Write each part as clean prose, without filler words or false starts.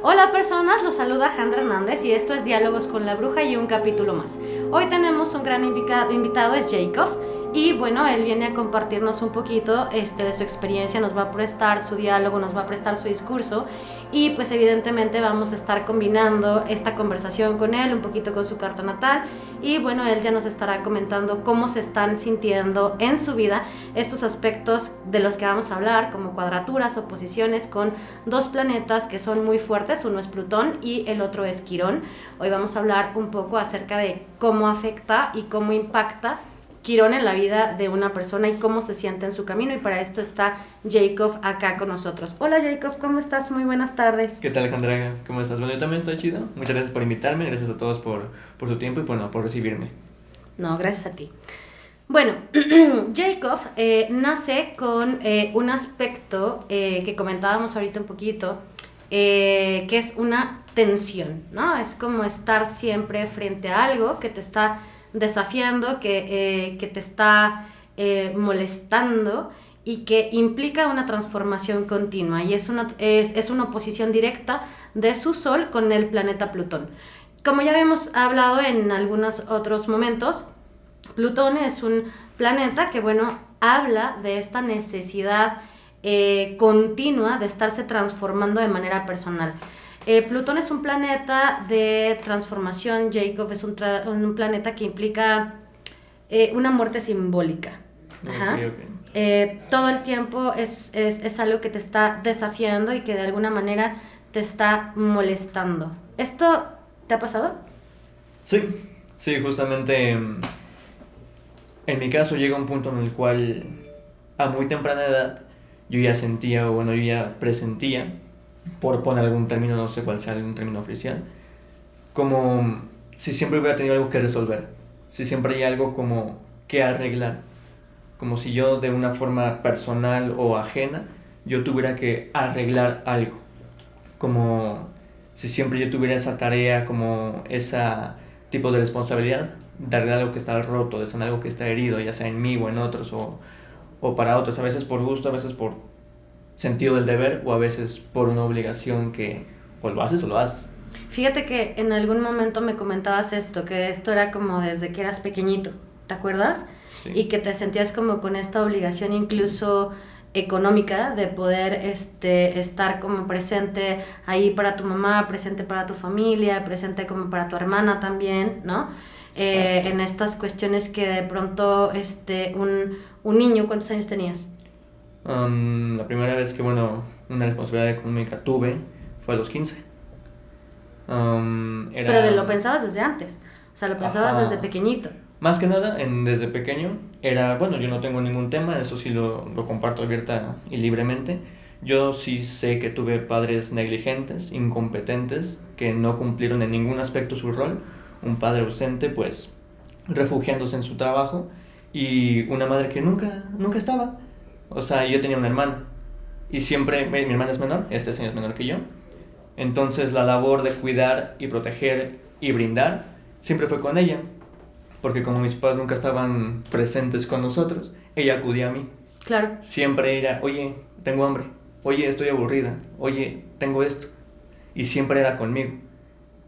Hola personas, los saluda Jandra Hernández y esto es Diálogos con la Bruja y un capítulo más. Hoy tenemos un gran invitado, es Jacob. Y bueno, él viene a compartirnos un poquito de su experiencia, nos va a prestar su diálogo, nos va a prestar su discurso y pues evidentemente vamos a estar combinando esta conversación con él, un poquito con su carta natal y bueno, él ya nos estará comentando cómo se están sintiendo en su vida estos aspectos de los que vamos a hablar, como cuadraturas, oposiciones con dos planetas que son muy fuertes, uno es Plutón y el otro es Quirón. Hoy vamos a hablar un poco acerca de cómo afecta y cómo impacta Quirón en la vida de una persona y cómo se siente en su camino, y para esto está Jacob acá con nosotros. Hola Jacob, ¿cómo estás? Muy buenas tardes. ¿Qué tal, Alejandra? ¿Cómo estás? Bueno, yo también estoy chido. Muchas gracias por invitarme, gracias a todos por su tiempo y bueno, por recibirme. No, gracias a ti. Bueno, Jacob nace con un aspecto que comentábamos ahorita un poquito, que es una tensión, ¿no? Es como estar siempre frente a algo que te está desafiando, que te está molestando y que implica una transformación continua, y es una oposición directa de su Sol con el planeta Plutón. Como ya habíamos hablado en algunos otros momentos, Plutón es un planeta que, bueno, habla de esta necesidad continua de estarse transformando de manera personal. Plutón es un planeta de transformación, Jacob, es un planeta que implica una muerte simbólica. Ajá. Okay. Todo el tiempo es algo que te está desafiando y que de alguna manera te está molestando. ¿Esto te ha pasado? Sí, justamente en mi caso llega un punto en el cual a muy temprana edad yo ya sentía, o bueno, yo ya presentía, por poner algún término, no sé cuál sea algún término oficial, como si siempre hubiera tenido algo que resolver, si siempre hay algo como que arreglar, como si yo de una forma personal o ajena yo tuviera que arreglar algo, como si siempre yo tuviera esa tarea, como ese tipo de responsabilidad de arreglar algo que está roto, de sanar algo que está herido, ya sea en mí o en otros o para otros, a veces por gusto, a veces por sentido del deber o a veces por una obligación que o lo haces o lo haces. Fíjate que en algún momento me comentabas esto, que esto era como desde que eras pequeñito, ¿te acuerdas? Sí. Y que te sentías como con esta obligación incluso económica de poder estar como presente ahí para tu mamá, presente para tu familia, presente como para tu hermana también, ¿no? En estas cuestiones que de pronto un niño, ¿cuántos años tenías? La primera vez que, bueno, una responsabilidad económica tuve fue a los 15. Pero lo pensabas desde antes, o sea, lo pensabas desde pequeñito. Más que nada, desde pequeño, era, bueno, yo no tengo ningún tema, eso sí lo comparto abierta y libremente. Yo sí sé que tuve padres negligentes, incompetentes, que no cumplieron en ningún aspecto su rol. Un padre ausente, pues, refugiándose en su trabajo, y una madre que nunca estaba. O sea, yo tenía una hermana, y siempre, mi hermana es menor, este señor es menor que yo. Entonces la labor de cuidar y proteger y brindar siempre fue con ella, porque como mis padres nunca estaban presentes con nosotros, ella acudía a mí. Claro. Siempre era, oye, tengo hambre, oye, estoy aburrida, oye, tengo esto, y siempre era conmigo.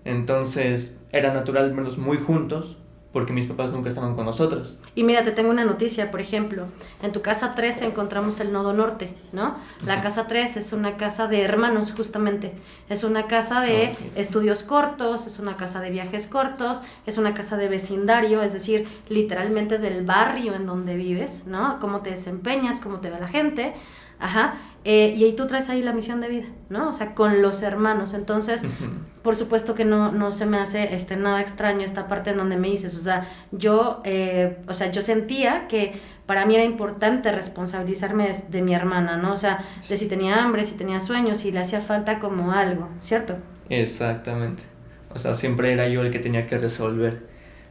Entonces era natural vernos muy juntos, porque mis papás nunca estaban con nosotros. Y mira, te tengo una noticia, por ejemplo, en tu casa 3 encontramos el nodo norte, ¿no? La casa 3 es una casa de hermanos, justamente. Es una casa de estudios cortos, es una casa de viajes cortos, es una casa de vecindario, es decir, literalmente del barrio en donde vives, ¿no? Cómo te desempeñas, cómo te ve la gente. Ajá. Y ahí tú traes ahí la misión de vida, ¿no? O sea, con los hermanos. Entonces, por supuesto que no se me hace nada extraño esta parte en donde me dices, o sea, yo sentía que para mí era importante responsabilizarme de mi hermana, ¿no? O sea, de si tenía hambre, si tenía sueños, si le hacía falta como algo, ¿cierto? Exactamente. O sea, siempre era yo el que tenía que resolver.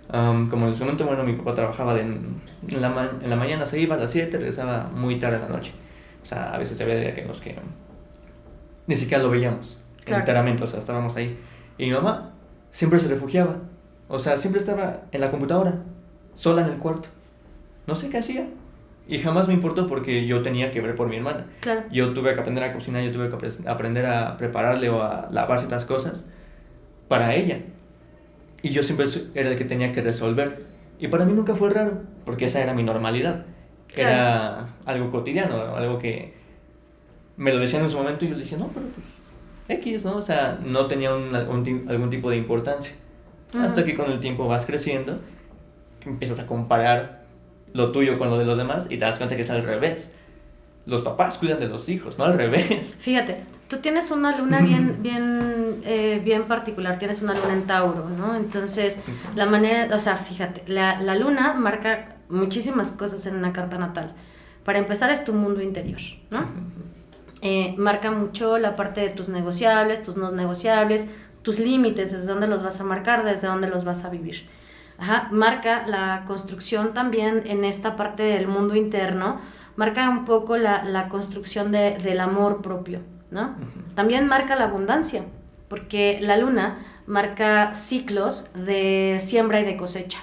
Como en su momento, bueno, mi papá trabajaba en la mañana, se iba a las 7, regresaba muy tarde en la noche. O sea, a veces se veía que ni siquiera lo veíamos, claro. Enteramente, o sea, estábamos ahí. Y mi mamá siempre se refugiaba, o sea, siempre estaba en la computadora, sola en el cuarto. No sé qué hacía, Y jamás me importó porque yo tenía que ver por mi hermana. Claro. Yo tuve que aprender a cocinar, yo tuve que aprender a prepararle o a lavar ciertas cosas para ella. Y yo siempre era el que tenía que resolver. Y para mí nunca fue raro, porque esa era mi normalidad. Claro. Era algo cotidiano, algo que me lo decían en su momento y yo le dije, no, pero pues X, ¿no? O sea, no tenía algún tipo de importancia. Hasta que con el tiempo vas creciendo, empiezas a comparar lo tuyo con lo de los demás y te das cuenta que es al revés. Los papás cuidan de los hijos, no al revés. Fíjate, tú tienes una luna bien particular, tienes una luna en Tauro, ¿no? Entonces, la manera, o sea, fíjate, la luna marca muchísimas cosas en una carta natal. Para empezar, es tu mundo interior, ¿no? Marca mucho la parte de tus negociables, tus no negociables, tus límites, desde dónde los vas a marcar, desde dónde los vas a vivir. Ajá, marca la construcción también en esta parte del mundo interno, marca un poco la construcción del amor propio, ¿no? También marca la abundancia, porque la luna marca ciclos de siembra y de cosecha.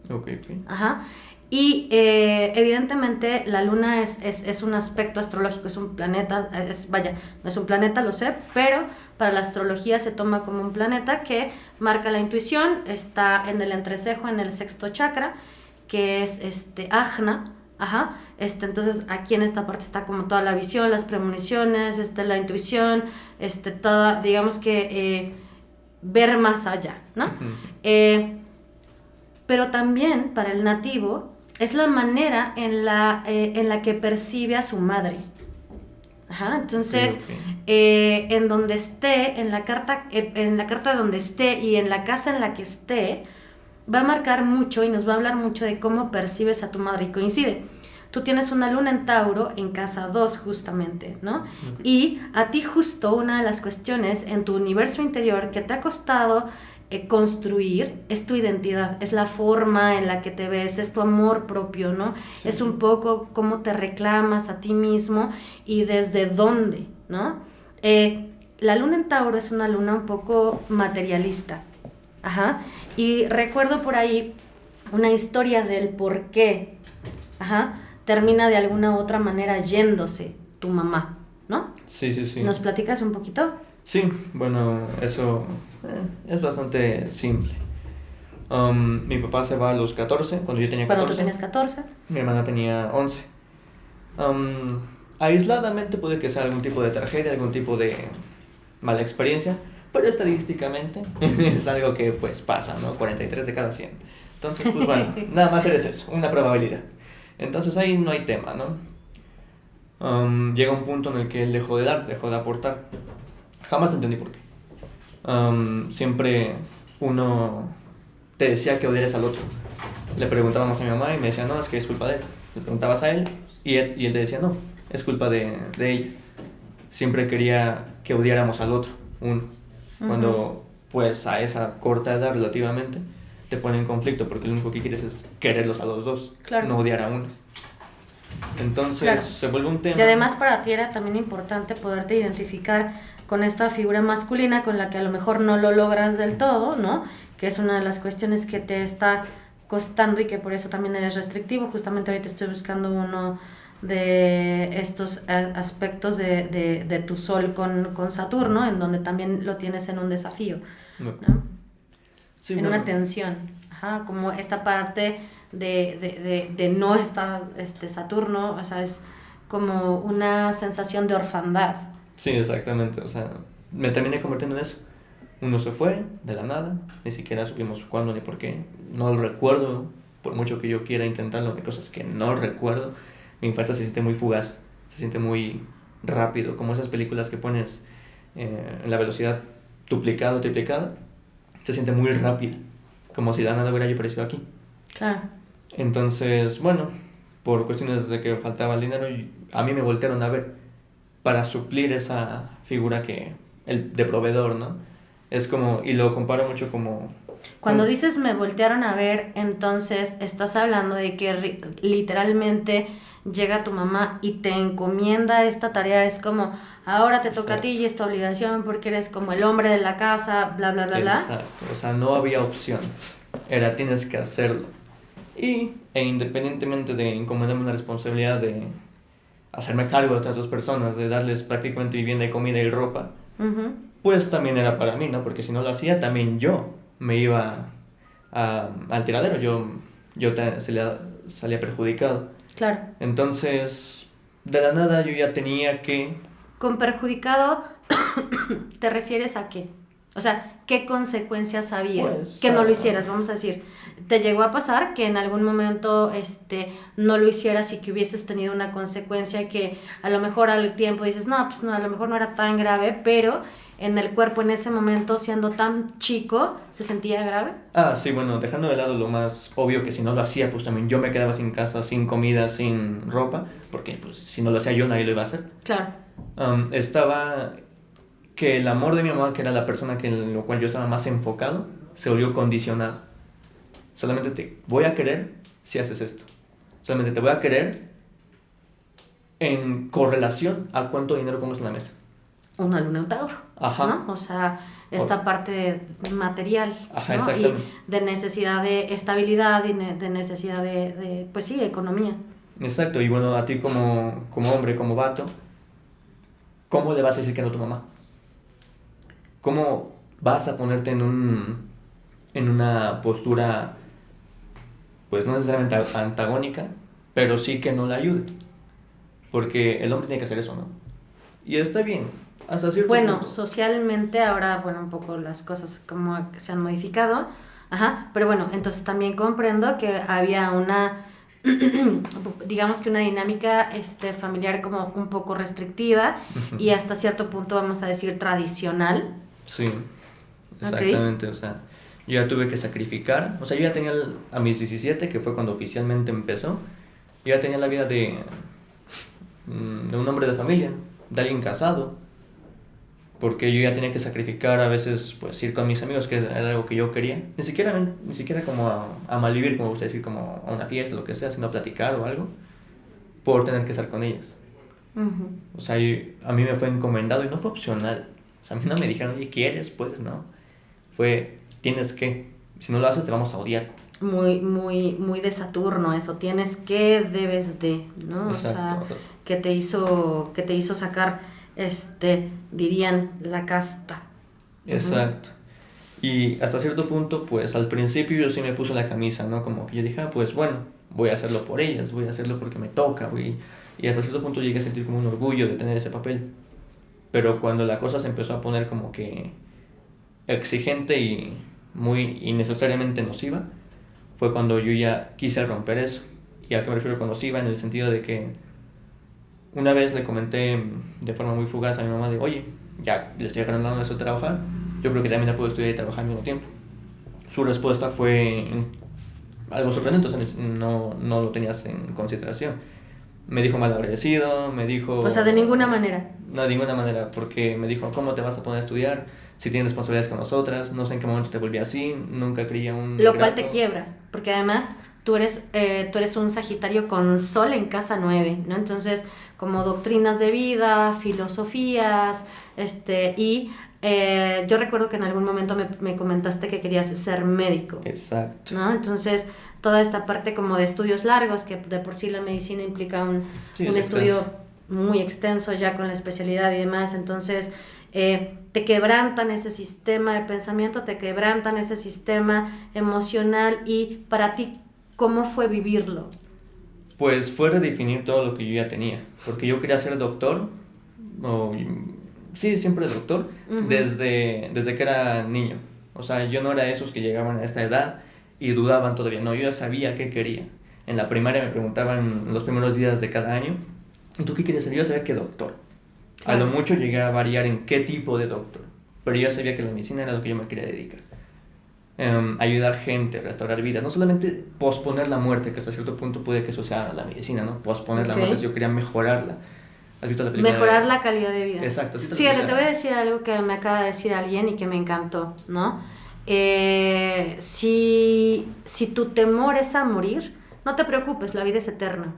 Ok. Ajá. Y evidentemente la luna es un aspecto astrológico, es un planeta, no es un planeta, lo sé, pero para la astrología se toma como un planeta que marca la intuición, está en el entrecejo, en el sexto chakra, que es Ajna. Ajá, entonces aquí en esta parte está como toda la visión, las premoniciones, la intuición, toda, digamos que ver más allá, ¿no? Pero también para el nativo es la manera en la que percibe a su madre. Ajá, entonces, en donde esté, en la carta donde esté y en la casa en la que esté, va a marcar mucho y nos va a hablar mucho de cómo percibes a tu madre. Y coincide, tú tienes una luna en Tauro en casa 2 justamente, ¿no? Y a ti justo una de las cuestiones en tu universo interior que te ha costado construir es tu identidad, es la forma en la que te ves, es tu amor propio, ¿no? Sí. Es un poco cómo te reclamas a ti mismo y desde dónde, ¿no? La luna en Tauro es una luna un poco materialista, ajá, y recuerdo por ahí una historia del por qué, ajá, termina de alguna u otra manera yéndose tu mamá, ¿no? Sí. ¿Nos platicas un poquito? Sí, bueno, eso es bastante simple. Mi papá se va a los 14, cuando yo tenía 14. Cuando tú tenías 14. Mi hermana tenía 11. Aisladamente puede que sea algún tipo de tragedia, algún tipo de mala experiencia, pero estadísticamente es algo que pues pasa, ¿no? 43 de cada 100. Entonces, pues bueno, nada más eres eso, una probabilidad. Entonces ahí no hay tema, ¿no? Llega un punto en el que él dejó de aportar. Jamás entendí por qué. Siempre uno te decía que odiaras al otro. Le preguntábamos a mi mamá y me decía, no, es que es culpa de él. Le preguntabas a él y él te decía, no, es culpa de ella. Siempre quería que odiáramos al otro, uno. Cuando, pues, a esa corta edad relativamente, te pone en conflicto porque lo único que quieres es quererlos a los dos, claro, no odiar a uno. Entonces, claro, se vuelve un tema. Y además para ti era también importante poderte identificar con esta figura masculina con la que a lo mejor no lo logras del todo, ¿no? Que es una de las cuestiones que te está costando y que por eso también eres restrictivo. Justamente ahorita estoy buscando uno de estos aspectos de tu sol con Saturno, en donde también lo tienes en un desafío, ¿no? Sí, en una tensión, ajá, como esta parte de no estar Saturno, o sea, es como una sensación de orfandad. Sí, exactamente, o sea, me terminé convirtiendo en eso. Uno se fue de la nada, ni siquiera supimos cuándo ni por qué, no lo recuerdo, por mucho que yo quiera intentarlo, hay cosas que no recuerdo. Mi infancia se siente muy fugaz, se siente muy rápido, como esas películas que pones en la velocidad duplicada o triplicada, se siente muy rápido, como si la nada hubiera aparecido aquí. Claro. Entonces, bueno, por cuestiones de que faltaba el dinero, a mí me voltearon a ver para suplir esa figura de proveedor, ¿no? Es como, y lo comparo mucho como... Cuando dices me voltearon a ver, entonces estás hablando de que literalmente llega tu mamá y te encomienda esta tarea, es como, ahora te toca a ti y es tu obligación porque eres como el hombre de la casa, bla, bla, bla, bla. Exacto, o sea, no había opción, era tienes que hacerlo. E independientemente de encomendarme una responsabilidad de hacerme cargo de otras dos personas, de darles prácticamente vivienda y comida y ropa, pues también era para mí, ¿no? Porque si no lo hacía, también yo me iba al tiradero, salía perjudicado. Claro. Entonces, de la nada yo ya tenía que... ¿Con perjudicado te refieres a qué? O sea, ¿qué consecuencias había Pues, que no lo hicieras? Vamos a decir, ¿te llegó a pasar que en algún momento no lo hicieras y que hubieses tenido una consecuencia que a lo mejor al tiempo dices, no, pues no, a lo mejor no era tan grave, pero en el cuerpo en ese momento, siendo tan chico, se sentía grave? Sí, bueno, dejando de lado lo más obvio, que si no lo hacía, pues también yo me quedaba sin casa, sin comida, sin ropa, porque pues si no lo hacía yo, nadie lo iba a hacer. Claro. Estaba que el amor de mi mamá, que era la persona en lo cual yo estaba más enfocado, se volvió condicionado. Solamente te voy a querer si haces esto. Solamente te voy a querer en correlación a cuánto dinero pongas en la mesa. Una luna en Tauro. Ajá. ¿No? O sea, esta parte material. Ajá, ¿no? exactamente. Y de necesidad de estabilidad y de necesidad de pues sí, economía. Exacto, y bueno, a ti como hombre, como vato, ¿cómo le vas a decir que no a tu mamá? ¿Cómo vas a ponerte en una postura, pues no necesariamente antagónica, pero sí que no la ayude? Porque el hombre tiene que hacer eso, ¿no? Y está bien, hasta cierto punto. Socialmente ahora, bueno, un poco las cosas como se han modificado, pero bueno, entonces también comprendo que había una, digamos que una dinámica familiar como un poco restrictiva y hasta cierto punto, vamos a decir, tradicional. Sí, exactamente, o sea, yo ya tuve que sacrificar, o sea, yo ya tenía a mis 17, que fue cuando oficialmente empezó, yo ya tenía la vida de un hombre de familia, de alguien casado, porque yo ya tenía que sacrificar a veces, pues, ir con mis amigos, que era algo que yo quería, ni siquiera como a malvivir, como usted decir, como a una fiesta, lo que sea, sino a platicar o algo, por tener que estar con ellas. O sea, a mí me fue encomendado y no fue opcional. O sea, a mí no me dijeron, oye, ¿quieres? Pues no. Fue, tienes que. Si no lo haces, te vamos a odiar. Muy, muy, muy de Saturno eso. Tienes que, debes de, ¿no? Exacto. O sea, que te hizo sacar, dirían, la casta. Exacto. Y hasta cierto punto, pues al principio yo sí me puse la camisa, ¿no? Como que yo dije, pues bueno, voy a hacerlo por ellas, voy a hacerlo porque me toca, y hasta cierto punto llegué a sentir como un orgullo de tener ese papel. Pero cuando la cosa se empezó a poner como que exigente y muy innecesariamente nociva, fue cuando yo ya quise romper eso. ¿Y a qué me refiero con nociva? En el sentido de que una vez le comenté de forma muy fugaz a mi mamá de, oye, ya le estoy ganando eso de trabajar, yo creo que también la puedo estudiar y trabajar al mismo tiempo. Su respuesta fue algo sorprendente, o sea, no lo tenías en consideración. Me dijo mal agradecido, me dijo... O sea, de ninguna manera. No, de ninguna manera, porque me dijo, ¿cómo te vas a poner a estudiar si tienes responsabilidades con nosotras? No sé en qué momento te volví así, nunca creía un... Lo cual te quiebra, porque además tú eres un Sagitario con Sol en casa 9, ¿no? Entonces, como doctrinas de vida, filosofías, yo recuerdo que en algún momento me comentaste que querías ser médico. Exacto. ¿No? Entonces, toda esta parte como de estudios largos, que de por sí la medicina implica un estudio muy extenso ya con la especialidad y demás, entonces te quebrantan ese sistema de pensamiento, te quebrantan ese sistema emocional. Y para ti, ¿cómo fue vivirlo? Pues fue redefinir todo lo que yo ya tenía, porque yo quería ser doctor, siempre doctor, desde que era niño. O sea, yo no era de esos que llegaban a esta edad y dudaban todavía, no, yo ya sabía qué quería. En la primaria me preguntaban los primeros días de cada año, ¿y tú qué quieres ser? Yo sabía que doctor. Claro. A lo mucho llegué a variar en qué tipo de doctor, pero yo sabía que la medicina era lo que yo me quería dedicar. Ayudar gente, restaurar vidas, no solamente posponer la muerte, que hasta cierto punto puede que eso sea la medicina, ¿no? Posponer la muerte, yo quería mejorarla. ¿Has visto la película? Mejorar la calidad de vida. Exacto. Fíjate, te voy a decir algo que me acaba de decir alguien y que me encantó, ¿no? Si tu temor es a morir, no te preocupes, la vida es eterna,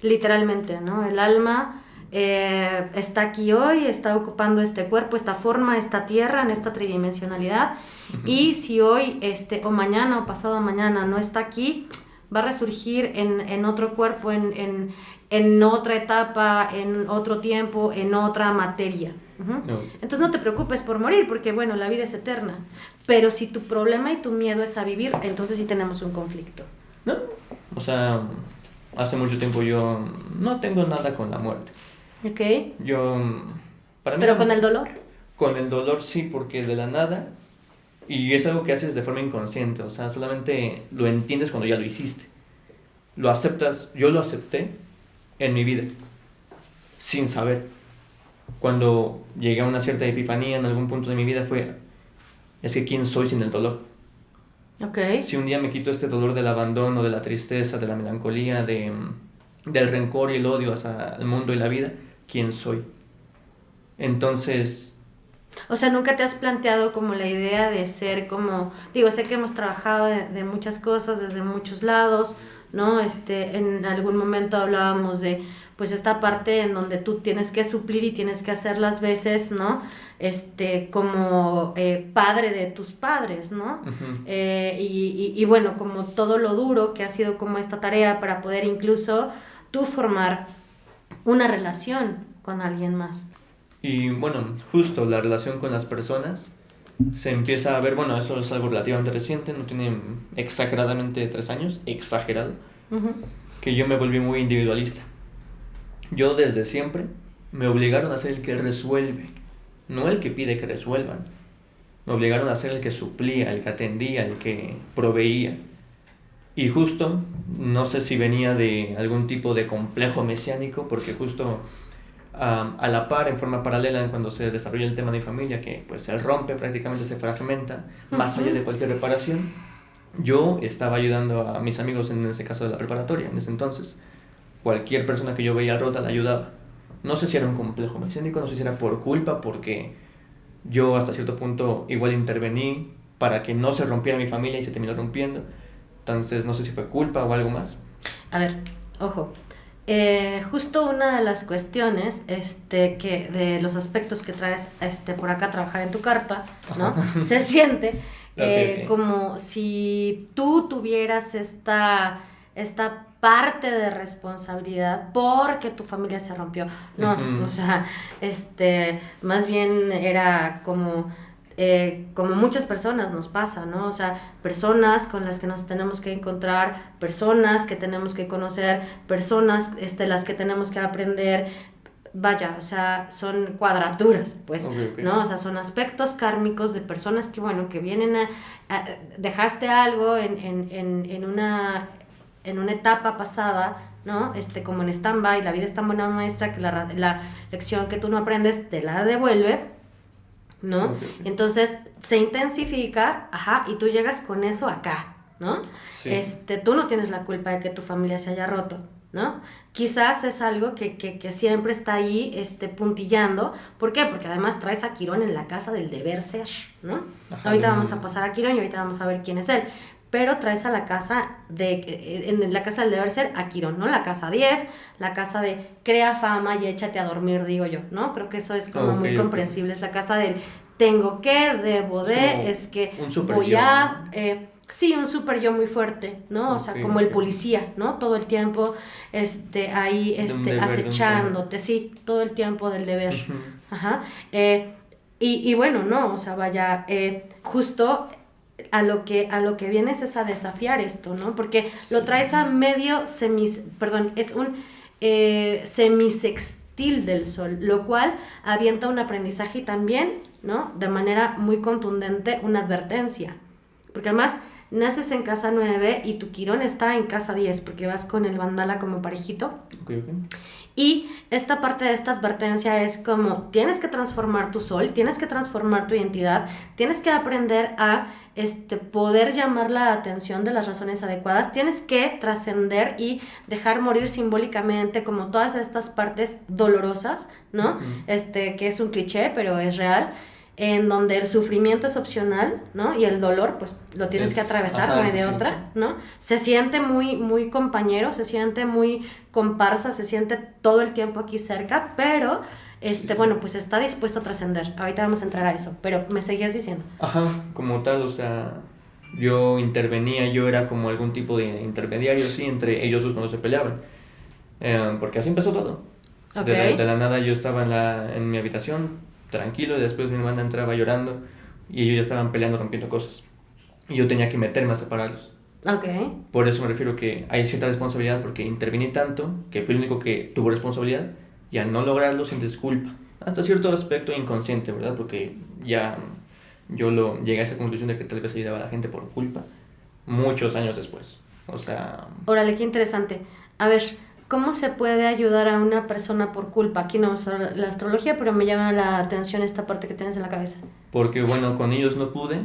literalmente, ¿no? El alma está aquí hoy, está ocupando este cuerpo, esta forma, esta tierra, en esta tridimensionalidad, y si hoy, o mañana o pasado mañana no está aquí, va a resurgir en otro cuerpo, en otra etapa, en otro tiempo, en otra materia. No. Entonces no te preocupes por morir, porque bueno, la vida es eterna. Pero si tu problema y tu miedo es a vivir, entonces sí tenemos un conflicto. No, o sea, hace mucho tiempo yo no tengo nada con la muerte. ¿Ok? Yo, para mí... Pero con el dolor. Con el dolor sí, porque de la nada, y es algo que haces de forma inconsciente, o sea, solamente lo entiendes cuando ya lo hiciste. Lo aceptas, yo lo acepté en mi vida, sin saber. Cuando llegué a una cierta epifanía en algún punto de mi vida fue, es que ¿quién soy sin el dolor? Ok. Si un día me quito este dolor del abandono, de la tristeza, de la melancolía, del rencor y el odio hacia el mundo y la vida, ¿quién soy? Entonces... O sea, ¿nunca te has planteado como la idea de ser como, digo, sé que hemos trabajado de muchas cosas desde muchos lados, ¿no? En algún momento hablábamos de, pues, esta parte en donde tú tienes que suplir y tienes que hacer las veces, ¿no? Como padre de tus padres, ¿no? Uh-huh. Y bueno, como todo lo duro que ha sido como esta tarea para poder incluso tú formar una relación con alguien más. Y bueno, justo la relación con las personas se empieza a ver, bueno, eso es algo relativamente reciente, no tiene exageradamente 3 años, exagerado, que yo me volví muy individualista. Yo desde siempre me obligaron a ser el que resuelve, no el que pide que resuelvan. Me obligaron a ser el que suplía, el que atendía, el que proveía. Y justo, no sé si venía de algún tipo de complejo mesiánico, porque justo... a la par, en forma paralela, cuando se desarrolla el tema de mi familia, que pues se rompe, prácticamente se fragmenta, más allá de cualquier reparación, yo estaba ayudando a mis amigos en ese caso de la preparatoria, en ese entonces. Cualquier persona que yo veía rota la ayudaba. No sé si era un complejo mesiánico, no sé si era por culpa, porque yo hasta cierto punto igual intervení para que no se rompiera mi familia y se terminó rompiendo. Entonces no sé si fue culpa o algo más. A ver, ojo. Justo una de las cuestiones que de los aspectos que traes por acá a trabajar en tu carta, ¿no? Ajá. Se siente Okay. como si tú tuvieras esta parte de responsabilidad porque tu familia se rompió. No, Uh-huh. o sea, más bien era como muchas personas nos pasa, ¿no? O sea, personas con las que nos tenemos que encontrar, personas que tenemos que conocer, personas las que tenemos que aprender. Vaya, o sea, son cuadraturas, pues, Okay. ¿no? O sea, son aspectos kármicos de personas que, bueno, que vienen dejaste algo en una etapa pasada, ¿no? Como en stand-by, la vida es tan buena maestra que la lección que tú no aprendes te la devuelve, ¿no? Okay. Entonces se intensifica, y tú llegas con eso acá, ¿no? Sí. Tú no tienes la culpa de que tu familia se haya roto, ¿no? Quizás es algo que siempre está ahí puntillando. ¿Por qué? Porque además traes a Quirón en la casa del deber ser, ¿no? Ajá, ahorita vamos a pasar a Quirón y ahorita vamos a ver quién es él. Pero traes a la casa en la casa del deber ser a Quirón, ¿no? La casa 10, la casa de crea fama y échate a dormir, digo yo, ¿no? Creo que eso es como muy comprensible. Es la casa del tengo que, debo de, es que un super voy yo, a... ¿no? Sí, un super yo muy fuerte, ¿no? O sea, como el policía, ¿no? Todo el tiempo ahí acechándote, sí, todo el tiempo del deber. Uh-huh. Ajá. Y bueno, no, o sea, vaya, justo a lo que vienes es a desafiar esto, ¿no? Porque sí. Lo traes a medio es un semisextil del sol, lo cual avienta un aprendizaje y también, ¿no? De manera muy contundente, una advertencia. Porque además naces en casa 9 y tu Quirón está en casa 10, porque vas con el Vandala como parejito. Okay. Y esta parte de esta advertencia es como, tienes que transformar tu sol, tienes que transformar tu identidad, tienes que aprender a poder llamar la atención de las razones adecuadas, tienes que trascender y dejar morir simbólicamente como todas estas partes dolorosas, ¿no? Que es un cliché, pero es real, en donde el sufrimiento es opcional, ¿no? Y el dolor, pues, lo tienes que atravesar, no hay de otra, ¿no? Se siente muy, muy compañero, se siente muy comparsa, se siente todo el tiempo aquí cerca, pero, bueno, pues está dispuesto a trascender. Ahorita vamos a entrar a eso, pero me seguías diciendo. Ajá, como tal, o sea, Yo intervenía, yo era como algún tipo de intermediario, sí, entre ellos dos cuando se peleaban. Porque así empezó todo. Okay. De la nada yo estaba en mi habitación, tranquilo, y después mi hermana entraba llorando y ellos ya estaban peleando, rompiendo cosas. Y yo tenía que meterme a separarlos. Okay. Por eso me refiero que hay cierta responsabilidad porque intervení tanto que fui el único que tuvo responsabilidad y al no lograrlo sientes culpa. Hasta cierto aspecto inconsciente, ¿verdad? Porque ya yo llegué a esa conclusión de que tal vez ayudaba a la gente por culpa muchos años después. O sea... Órale, qué interesante. A ver, ¿cómo se puede ayudar a una persona por culpa? Aquí no uso la astrología, pero me llama la atención esta parte que tienes en la cabeza. Porque bueno, con ellos no pude,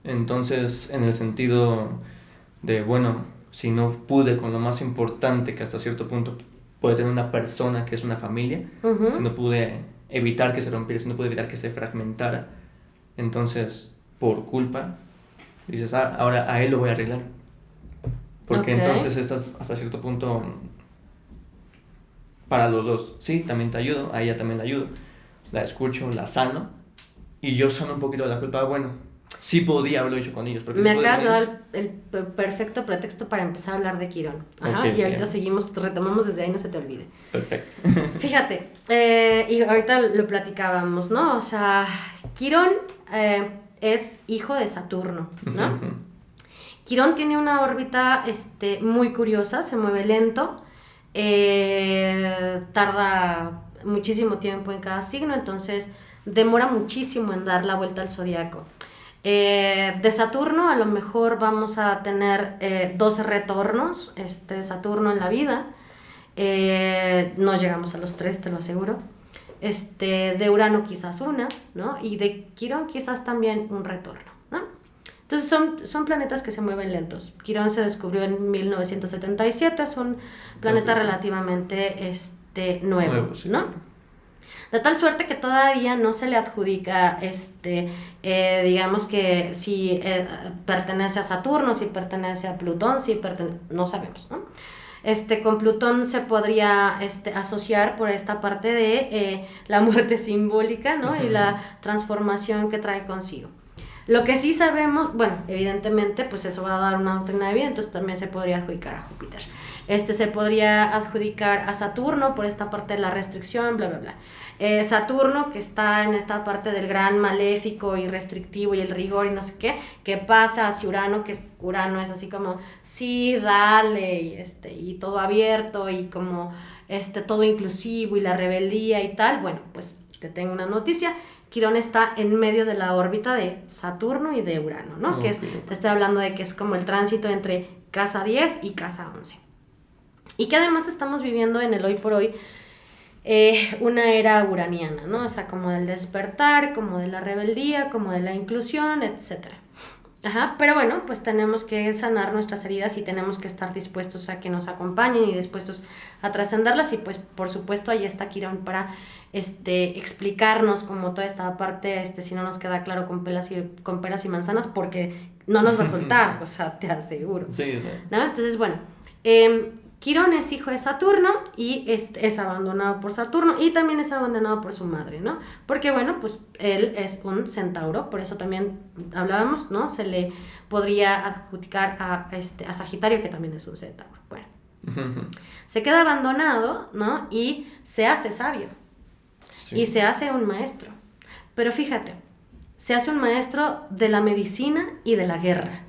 entonces en el sentido de, bueno, si no pude con lo más importante que hasta cierto punto puede tener una persona que es una familia, si no pude evitar que se rompiera, si no pude evitar que se fragmentara, entonces por culpa dices, ahora a él lo voy a arreglar. Porque entonces estás hasta cierto punto para los dos. Sí, también te ayudo, a ella también la ayudo, la escucho, la sano y yo sano un poquito de la culpa. Bueno, sí podía haberlo hecho con ellos. Porque me acabas de dar el perfecto pretexto para empezar a hablar de Quirón. Ajá, okay, y ahorita seguimos, retomamos desde ahí, no se te olvide. Perfecto. Fíjate, y ahorita lo platicábamos, ¿no? O sea, Quirón es hijo de Saturno, ¿no? Quirón tiene una órbita muy curiosa, se mueve lento, tarda muchísimo tiempo en cada signo, entonces demora muchísimo en dar la vuelta al zodiaco. De Saturno a lo mejor vamos a tener 12 retornos de Saturno en la vida, no llegamos a los 3, te lo aseguro. De Urano quizás una, ¿no? Y de Quirón quizás también un retorno, ¿no? Entonces son planetas que se mueven lentos. Quirón se descubrió en 1977, es un planeta relativamente nuevo, sí, ¿no? De tal suerte que todavía no se le adjudica, digamos que si pertenece a Saturno, si pertenece a Plutón, no sabemos, ¿no? Con Plutón se podría asociar por esta parte de la muerte simbólica, ¿no? Y la transformación que trae consigo. Lo que sí sabemos, bueno, evidentemente, pues eso va a dar una doctrina de vida, entonces también se podría adjudicar a Júpiter. Se podría adjudicar a Saturno por esta parte de la restricción, bla, bla, bla. Saturno, que está en esta parte del gran maléfico y restrictivo y el rigor y no sé qué, que pasa hacia Urano, que Urano es así como, sí, dale, y todo abierto y como todo inclusivo y la rebeldía y tal. Bueno, pues te tengo una noticia. Quirón está en medio de la órbita de Saturno y de Urano, ¿no? Okay. Te estoy hablando de que es como el tránsito entre casa 10 y casa 11. Y que además estamos viviendo en el hoy por hoy una era uraniana, ¿no? O sea, como del despertar, como de la rebeldía, como de la inclusión, etc. Ajá, pero bueno, pues tenemos que sanar nuestras heridas y tenemos que estar dispuestos a que nos acompañen y dispuestos a trascenderlas y pues por supuesto ahí está Quirón para explicarnos como toda esta parte, si no nos queda claro con peras y manzanas, porque no nos va a soltar, o sea, te aseguro. Sí, sí. ¿No? Entonces, bueno, Quirón es hijo de Saturno y es abandonado por Saturno y también es abandonado por su madre, ¿no? Porque, bueno, pues él es un centauro, por eso también hablábamos, ¿no? Se le podría adjudicar a Sagitario, que también es un centauro. Bueno, se queda abandonado, ¿no? Y se hace sabio. Sí. Y se hace un maestro. Pero fíjate, se hace un maestro de la medicina y de la guerra.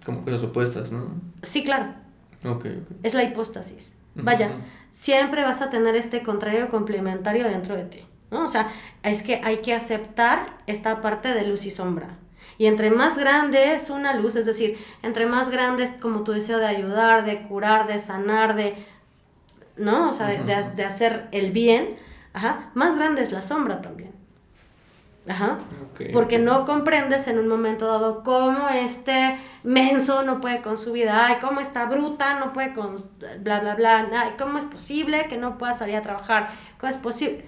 Como que las opuestas, ¿no? Sí, claro. Okay. Es la hipóstasis. Vaya, siempre vas a tener este contrario complementario dentro de ti, ¿no? O sea, es que hay que aceptar esta parte de luz y sombra. Y entre más grande es una luz, es decir, entre más grande es como tu deseo de ayudar, de curar, de sanar, ¿no? O sea, de hacer el bien, más grande es la sombra también. Porque no comprendes en un momento dado cómo menso no puede con su vida, ay, cómo esta bruta no puede con bla, bla, bla, ay, cómo es posible que no pueda salir a trabajar, cómo es posible,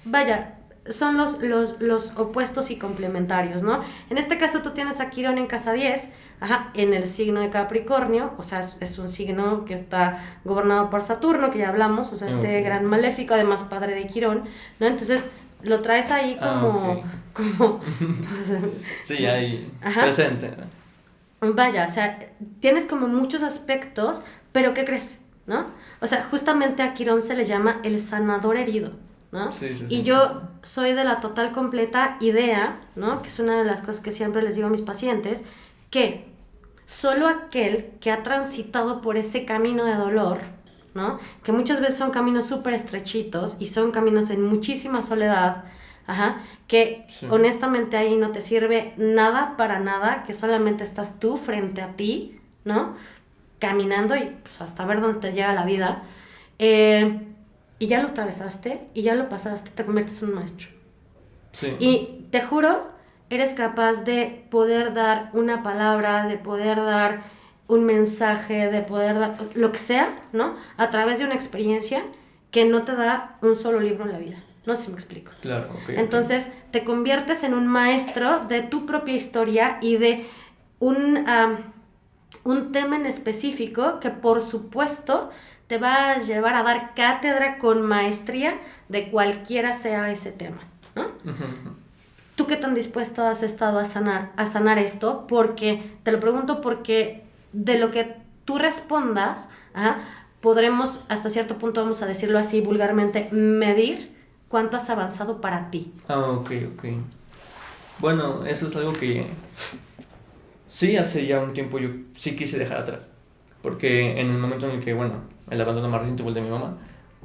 vaya, son los opuestos y complementarios, ¿no? En este caso tú tienes a Quirón en casa 10, en el signo de Capricornio, o sea, es un signo que está gobernado por Saturno, que ya hablamos, o sea, gran maléfico, además padre de Quirón, ¿no? Entonces lo traes ahí como sí, ahí presente. vaya, o sea, tienes como muchos aspectos, pero ¿qué crees? ¿No? O sea, justamente a Quirón se le llama el sanador herido, ¿no? Sí, sí, Y sí. yo soy de la total completa idea, ¿no? Que es una de las cosas que siempre les digo a mis pacientes, que solo aquel que ha transitado por ese camino de dolor, ¿no? Que muchas veces son caminos súper estrechitos y son caminos en muchísima soledad, ajá, que Sí. honestamente ahí no te sirve nada para nada, que solamente estás tú frente a ti, ¿no? Caminando y pues, hasta ver dónde te llega la vida. Y ya lo atravesaste y ya lo pasaste, te conviertes en un maestro. Sí. Y te juro, eres capaz de poder dar una palabra, de poder dar un mensaje, de poder dar lo que sea, ¿no? A través de una experiencia que no te da un solo libro en la vida. No sé si me explico. Claro, ok. Entonces, te conviertes en un maestro de tu propia historia y de un tema en específico que, por supuesto, te va a llevar a dar cátedra con maestría de cualquiera sea ese tema, ¿no? Ujú. ¿Tú qué tan dispuesto has estado a sanar esto? Porque, te lo pregunto porque de lo que tú respondas, ajá, podremos, hasta cierto punto, vamos a decirlo así vulgarmente, medir cuánto has avanzado para ti. Ah, ok, ok. Bueno, eso es algo que sí, hace ya un tiempo yo sí quise dejar atrás. Porque en el momento en el que, bueno, el abandono más reciente fue el de mi mamá,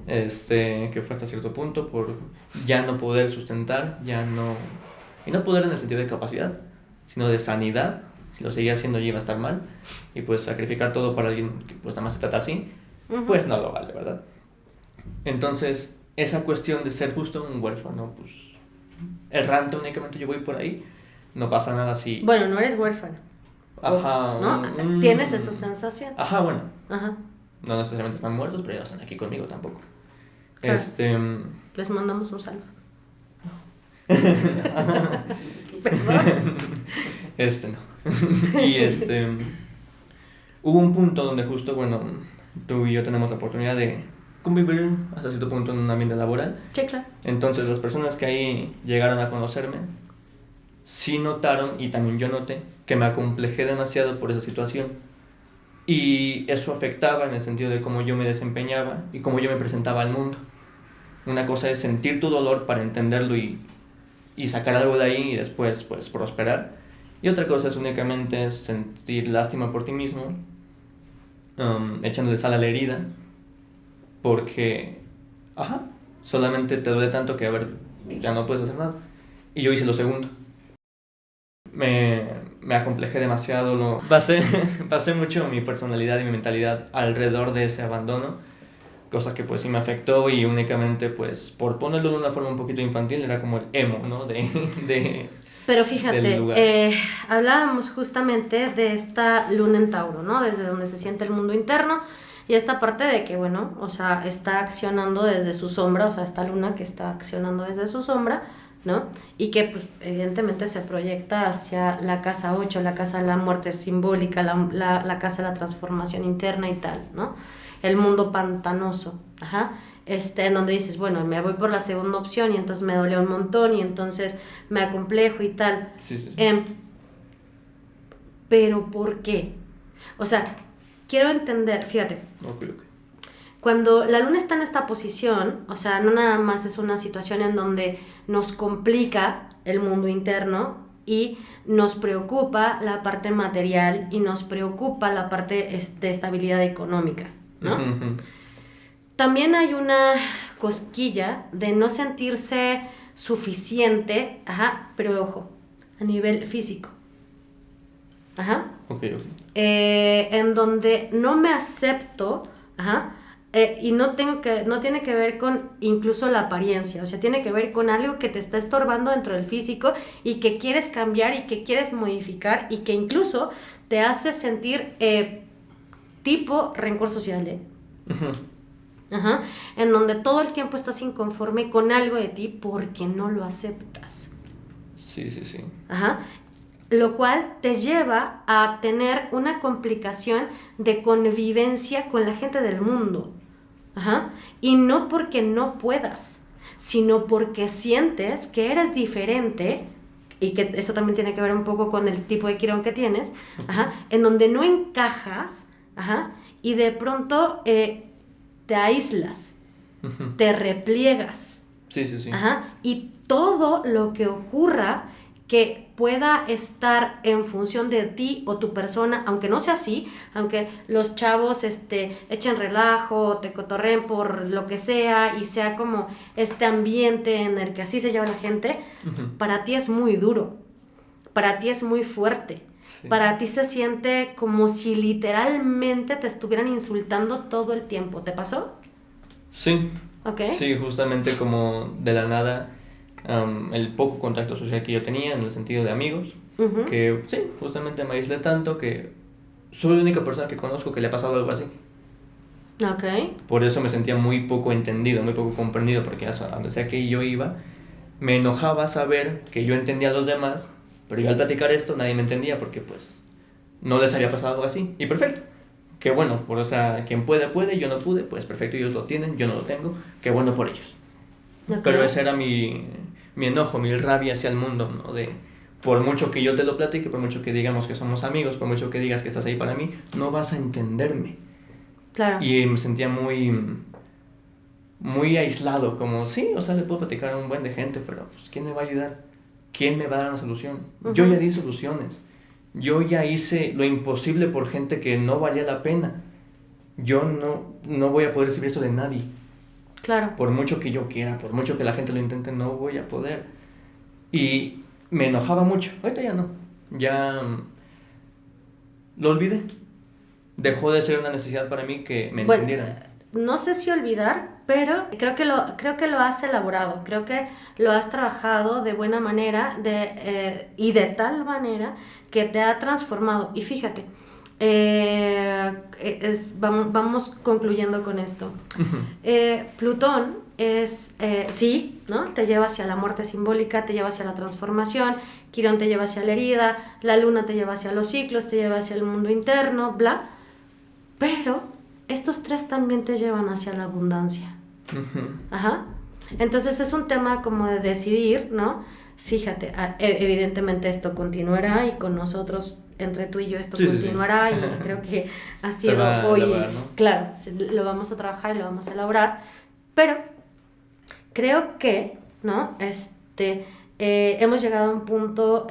que fue hasta cierto punto por ya no poder sustentar, ya no... Y no poder en el sentido de capacidad, sino de sanidad. Si lo seguía haciendo ya iba a estar mal. Y pues sacrificar todo para alguien que pues nada más se trata así, Uh-huh. pues no lo vale, ¿verdad? Entonces, esa cuestión de ser justo un huérfano, pues errante únicamente yo voy por ahí, no pasa nada si... Bueno, no eres huérfano. Ajá, ¿No? Tienes esa sensación. Ajá, bueno, Ajá. no necesariamente están muertos, pero ya no están aquí conmigo tampoco. Claro. Les mandamos un saludo. Perdón. No. Y hubo un punto donde justo, bueno, tú y yo tenemos la oportunidad de convivir hasta cierto punto en un ambiente laboral. Sí, claro. Entonces las personas que ahí llegaron a conocerme sí notaron, y también yo noté, que me acomplejé demasiado por esa situación. Y eso afectaba en el sentido de cómo yo me desempeñaba y cómo yo me presentaba al mundo. Una cosa es sentir tu dolor para entenderlo y sacar algo de ahí y después pues prosperar. Y otra cosa es únicamente sentir lástima por ti mismo, echándole sal a la herida, porque, solamente te duele tanto que, a ver, ya no puedes hacer nada. Y yo hice lo segundo. Me acomplejé demasiado, basé mucho mi personalidad y mi mentalidad alrededor de ese abandono, cosa que pues sí me afectó y únicamente pues por ponerlo de una forma un poquito infantil era como el emo, ¿no? Pero del fíjate, lugar. hablábamos justamente de esta luna en Tauro, ¿no? Desde donde se siente el mundo interno y esta parte de que, bueno, o sea, está accionando desde su sombra, o sea, esta luna que está accionando desde su sombra, ¿no? Y que pues evidentemente se proyecta hacia la casa 8, la casa de la muerte simbólica, la casa de la transformación interna y tal, ¿no? El mundo pantanoso, ajá. En donde dices, bueno, me voy por la segunda opción y entonces me duele un montón y entonces me acomplejo y tal. Sí. Pero ¿por qué? O sea, quiero entender, fíjate, Ok. cuando la luna está en esta posición, o sea, no nada más es una situación en donde nos complica el mundo interno y nos preocupa la parte material y nos preocupa la parte de estabilidad económica, ¿no? Uh-huh. También hay una cosquilla de no sentirse suficiente, pero ojo, a nivel físico. Okay. En donde no me acepto, y no tiene que ver con incluso la apariencia, o sea, tiene que ver con algo que te está estorbando dentro del físico y que quieres cambiar y que quieres modificar y que incluso te hace sentir tipo rencor social, Uh-huh. En donde todo el tiempo estás inconforme con algo de ti porque no lo aceptas. Sí. Lo cual te lleva a tener una complicación de convivencia con la gente del mundo. Y no porque no puedas, sino porque sientes que eres diferente, y que eso también tiene que ver un poco con el tipo de Quirón que tienes, en donde no encajas, y de pronto te aíslas, te repliegas. Sí, sí, sí. Y todo lo que ocurra que pueda estar en función de ti o tu persona, aunque no sea así, aunque los chavos echen relajo, te cotorreen por lo que sea y sea como este ambiente en el que así se lleva la gente, para ti es muy duro, para ti es muy fuerte. Sí. Para ti se siente como si literalmente te estuvieran insultando todo el tiempo. ¿Te pasó? Sí. Okay. Sí, justamente como de la nada, el poco contacto social que yo tenía en el sentido de amigos, que sí, justamente me aislé tanto que soy la única persona que conozco que le ha pasado algo así. Okay. Por eso me sentía muy poco entendido, muy poco comprendido, porque a donde sea que yo iba, me enojaba saber que yo entendía a los demás, pero yo al platicar esto nadie me entendía porque pues no les había pasado algo así. Y perfecto. Qué bueno, o sea, quien puede, puede, yo no pude, pues perfecto, ellos lo tienen, yo no lo tengo, qué bueno por ellos. Okay. Pero ese era mi enojo, mi rabia hacia el mundo, ¿no? De, por mucho que yo te lo platique, por mucho que digamos que somos amigos, por mucho que digas que estás ahí para mí, no vas a entenderme. Claro. Y me sentía muy aislado, como, sí, o sea, le puedo platicar a un buen de gente, pero pues, ¿quién me va a ayudar? ¿Quién me va a dar una solución? Yo ya di soluciones. Yo ya hice lo imposible por gente que no valía la pena. Yo no voy a poder recibir eso de nadie. Claro. Por mucho que yo quiera, por mucho que la gente lo intente, no voy a poder. Y me enojaba mucho. Ahorita ya no. Ya lo olvidé. Dejó de ser una necesidad para mí que me entendieran. No sé si olvidar, pero creo que lo has elaborado, creo que lo has trabajado de buena manera y de tal manera que te ha transformado. Y fíjate, vamos concluyendo con esto. Plutón es, sí, ¿no? Te lleva hacia la muerte simbólica, te lleva hacia la transformación, Quirón te lleva hacia la herida, la luna te lleva hacia los ciclos, te lleva hacia el mundo interno, bla, pero estos tres también te llevan hacia la abundancia. Entonces es un tema como de decidir, ¿no? Fíjate, evidentemente esto continuará y con nosotros, entre tú y yo, esto continuará. Sí. Y creo que ha sido hoy, elaborar, ¿no? Claro, lo vamos a trabajar y lo vamos a elaborar, pero creo que, ¿no? Hemos llegado a un punto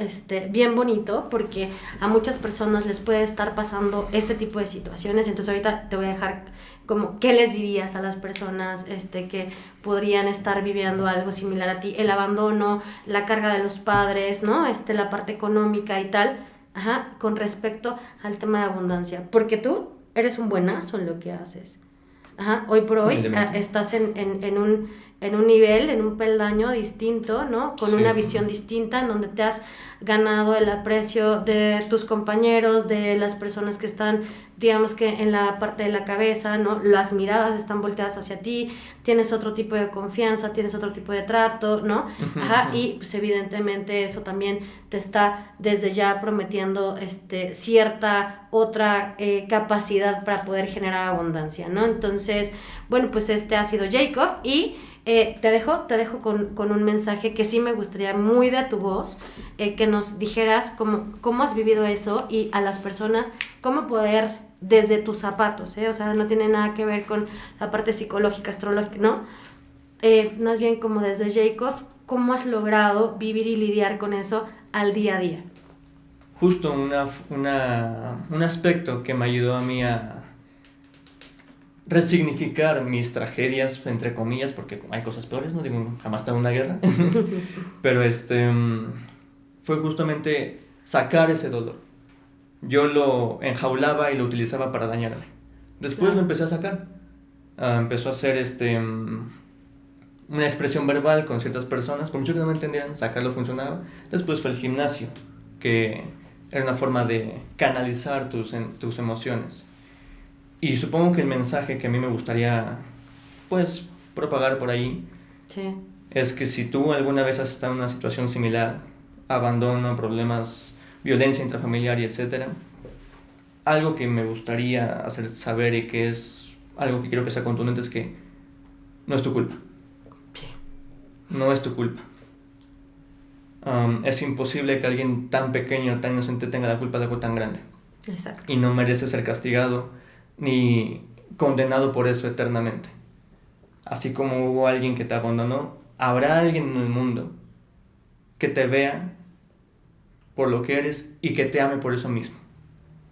bien bonito porque a muchas personas les puede estar pasando este tipo de situaciones. Entonces ahorita te voy a dejar como qué les dirías a las personas que podrían estar viviendo algo similar a ti, el abandono, la carga de los padres, ¿no? La parte económica y tal, con respecto al tema de abundancia, porque tú eres un buenazo en lo que haces. Hoy por hoy estás en un nivel, en un peldaño distinto, ¿no? Con una visión distinta, en donde te has ganado el aprecio de tus compañeros, de las personas que están, digamos que en la parte de la cabeza, ¿no? Las miradas están volteadas hacia ti, tienes otro tipo de confianza, tienes otro tipo de trato, ¿no? Y pues evidentemente eso también te está desde ya prometiendo cierta otra capacidad para poder generar abundancia, ¿no? Entonces, bueno, pues ha sido Jacob y te dejo con un mensaje que sí me gustaría muy de tu voz, que nos dijeras cómo has vivido eso y a las personas cómo poder desde tus zapatos, o sea, no tiene nada que ver con la parte psicológica, astrológica, ¿no? Más bien como desde Jacob, ¿cómo has logrado vivir y lidiar con eso al día a día? Justo un aspecto que me ayudó a mí a resignificar mis tragedias, entre comillas, porque hay cosas peores, no digo, jamás estaba en una guerra, pero fue justamente sacar ese dolor. Yo lo enjaulaba y lo utilizaba para dañarme. Después lo empecé a sacar. Empezó a ser una expresión verbal con ciertas personas, por mucho que no me entendieran, sacarlo funcionaba. Después fue el gimnasio, que era una forma de canalizar tus emociones. Y supongo que el mensaje que a mí me gustaría, pues, propagar por ahí, es que si tú alguna vez has estado en una situación similar, abandono, problemas, violencia intrafamiliar y etcétera, algo que me gustaría hacer saber y que es algo que quiero que sea contundente es que no es tu culpa. No es tu culpa. Es imposible que alguien tan pequeño, tan inocente tenga la culpa de algo tan grande. Exacto. Y no merece ser castigado ni condenado por eso eternamente. Así como hubo alguien que te abandonó, habrá alguien en el mundo que te vea por lo que eres y que te ame por eso mismo.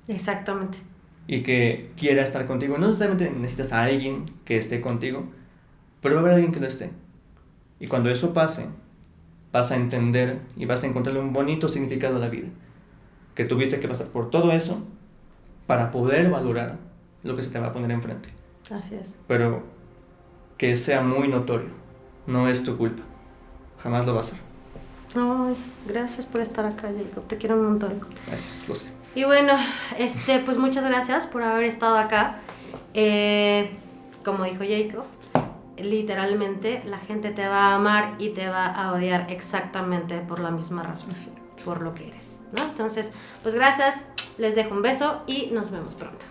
Exactamente. Y que quiera estar contigo. No necesariamente necesitas a alguien que esté contigo, pero va a haber alguien que lo esté. Y cuando eso pase, vas a entender y vas a encontrarle un bonito significado a la vida. Que tuviste que pasar por todo eso para poder valorar lo que se te va a poner enfrente. Así es. Pero que sea muy notorio. No es tu culpa. Jamás lo va a ser. Ay, gracias por estar acá, Jacob. Te quiero un montón. Gracias, lo sé. Y bueno, pues muchas gracias por haber estado acá. Como dijo Jacob, literalmente la gente te va a amar y te va a odiar exactamente por la misma razón, por lo que eres, ¿no? Entonces, pues gracias, les dejo un beso y nos vemos pronto.